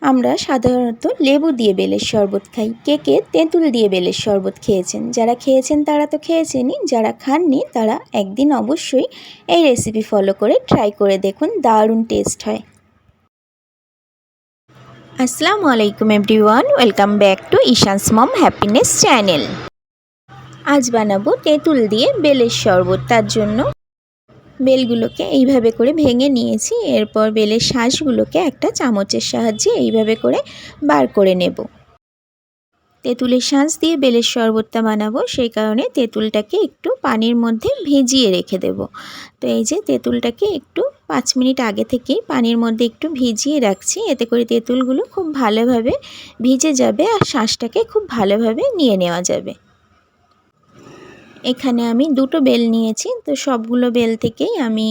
আমরা সাধারণত লেবু দিয়ে বেলের শরবত খাই। কে কে তেঁতুল দিয়ে বেলের শরবত খেয়েছেন? যারা খেয়েছেন তারা তো খেয়েছেনই, যারা খাননি তারা একদিন অবশ্যই এই রেসিপি ফলো করে ট্রাই করে দেখুন, দারুণ টেস্ট হয়। আসসালামু আলাইকুম everyone, welcome back to Ishan's mom happiness channel. আজ বানাবো তেঁতুল দিয়ে বেলের শরবত। তার জন্য বেলগুলোকে এইভাবে করে ভেঙে নিয়েছি। এরপর বেলের শাঁসগুলোকে একটা চামচের সাহায্যে এইভাবে করে বার করে নেব। তেঁতুলের শাঁস দিয়ে বেলের শরবতটা বানাবো, সেই কারণে তেঁতুলটাকে একটু পানির মধ্যে ভিজিয়ে রেখে দেব। তো এই যে তেঁতুলটাকে একটু 5 মিনিট আগে থেকেই পানির মধ্যে একটু ভিজিয়ে রাখছি, এতে করে তেঁতুলগুলো খুব ভালোভাবে ভিজে যাবে আর শাঁসটাকে খুব ভালোভাবে নিয়ে নেওয়া যাবে। এখানে আমি 2টো বেল নিয়েছি, তো সবগুলো বেল থেকেই আমি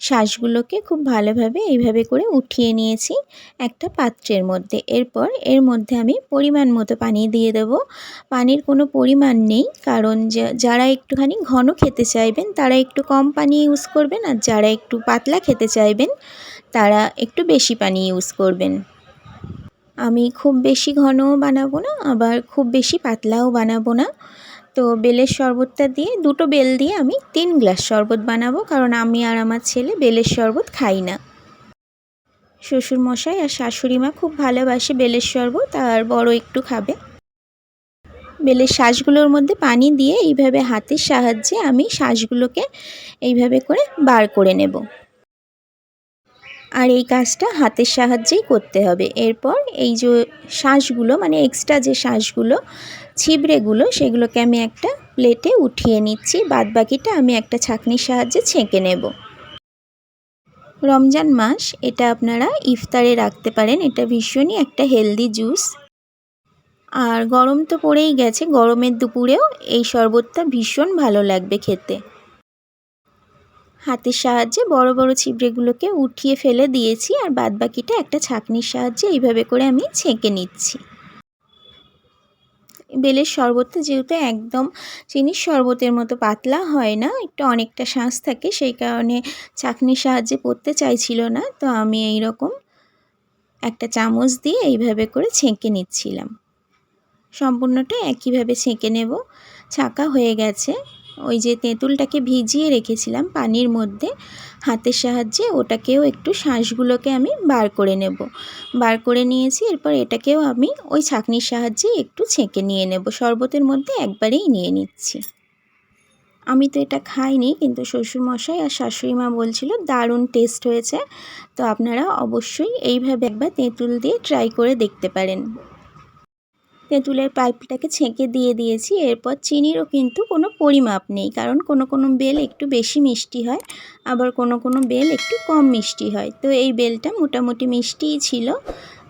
শাঁসগুলোকে খুব ভালোভাবে এইভাবে করে উঠিয়ে নিয়েছি একটা পাত্রের মধ্যে। এরপর এর মধ্যে আমি পরিমাণ মতো পানি দিয়ে দেব। পানির কোনো পরিমাণ নেই, কারণ যারা একটুখানি ঘন খেতে চাইবেন তারা একটু কম পানি ইউজ করবেন, আর যারা একটু পাতলা খেতে চাইবেন তারা একটু বেশি পানি ইউজ করবেন। আমি খুব বেশি ঘনও বানাবো না, আবার খুব বেশি পাতলাও বানাবো না। তো বেলের শরবতটা দিয়ে 2টো বেল দিয়ে আমি 3 গ্লাস শরবত বানাবো, কারণ আমি আর আমার ছেলে বেলের শরবত খাই না। শ্বশুরমশাই আর শাশুড়ি মা খুব ভালোবাসে বেলের শরবত, আর বড় একটু খাবে। বেলের শাঁসগুলোর মধ্যে পানি দিয়ে এইভাবে হাতের সাহায্যে আমি শাঁসগুলোকে এইভাবে করে বার করে নেব, আর এই কাজটা হাতের সাহায্যেই করতে হবে। এরপর এই যে শাঁসগুলো মানে এক্সট্রা যে শাঁসগুলো ছিবড়েগুলো, সেগুলোকে আমি একটা প্লেটে উঠিয়ে নিচ্ছি। বাদবাকিটা আমি একটা ছাঁকনির সাহায্যে ছেঁকে নেব। রমজান মাস, এটা আপনারা ইফতারে রাখতে পারেন। এটা ভীষণই একটা হেলদি জুস, আর গরম তো পড়েই গেছে, গরমের দুপুরেও এই শরবতটা ভীষণ ভালো লাগবে খেতে। হাতের সাহায্যে বড় বড় ছিবড়েগুলোকে উঠিয়ে ফেলে দিয়েছি, আর বাদবাকিটা একটা ছাঁকনির সাহায্যে এইভাবে করে আমি ছেঁকে নিচ্ছি। বেলের শরবতটা যেহেতু একদম চিনির শরবতের মতো পাতলা হয় না, একটু অনেকটা শাঁস থাকে, সেই কারণে ছাঁকনির সাহায্যে পড়তে চাইছিল না। তো আমি এই রকম একটা চামচ দিয়ে এইভাবে করে ছেঁকে নিচ্ছিলাম। সম্পূর্ণটা একইভাবে ছেঁকে নেব। ছাঁকা হয়ে গেছে। ওই যে তেঁতুলটাকে ভিজিয়ে রেখেছিলাম পানির মধ্যে, হাতের সাহায্যে ওটাকেও একটু শাঁসগুলোকে আমি বার করে নেব। বার করে নিয়েছি। এরপর এটাকেও আমি ওই ছাঁকনির সাহায্যে একটু ছেঁকে নিয়ে নেব। শরবতের মধ্যে একবারেই নিয়ে নিচ্ছি। আমি তো এটা খাইনি, কিন্তু শ্বশুরমশাই আর শাশুড়ি মা বলছিল দারুণ টেস্ট হয়েছে। তো আপনারা অবশ্যই এইভাবে একবার তেঁতুল দিয়ে ট্রাই করে দেখতে পারেন। তেঁতুলের পাল্পটাকে ছেঁকে দিয়ে দিয়েছি। এরপর চিনিরও কিন্তু কোনো পরিমাপ নেই, কারণ কোনো কোনো বেল একটু বেশি মিষ্টি হয়, আবার কোনো কোনো বেল একটু কম মিষ্টি হয়। তো এই বেলটা মোটামুটি মিষ্টিই ছিল।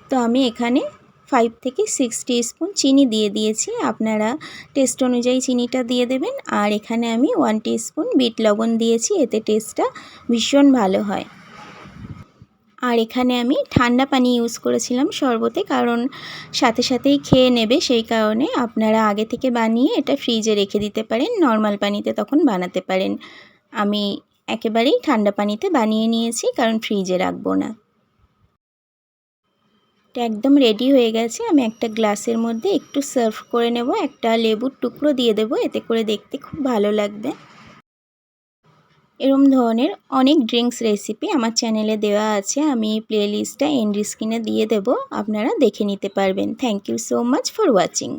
তো আমি এখানে 5 থেকে 6 টিস্পুন চিনি দিয়ে দিয়েছি। আপনারা টেস্ট অনুযায়ী চিনিটা দিয়ে দেবেন। আর এখানে আমি 1 টিস্পুন বিট লবণ দিয়েছি, এতে টেস্টটা ভীষণ ভালো হয়। আর এখানে আমি ঠান্ডা পানি ইউজ করেছিলাম শরবতে, কারণ সাথে সাথেই খেয়ে নেবে, সেই কারণে আপনারা আগে থেকে বানিয়ে এটা ফ্রিজে রেখে দিতে পারেন, নর্মাল পানিতে তখন বানাতে পারেন। আমি একেবারেই ঠান্ডা পানিতে বানিয়ে নিয়েছি, কারণ ফ্রিজে রাখবো না। এটা একদম রেডি হয়ে গেছে। আমি একটা গ্লাসের মধ্যে একটু সার্ভ করে নেব। একটা লেবুর টুকরো দিয়ে দেব, এতে করে দেখতে খুব ভালো লাগবে। এরম ধরনের অনেক ড্রিঙ্কস রেসিপি আমার চ্যানেলে দেওয়া আছে, আমি প্লেলিস্টটা এন্ড স্ক্রিনে দিয়ে দেব, আপনারা দেখে নিতে পারবেন। Thank you so much for watching.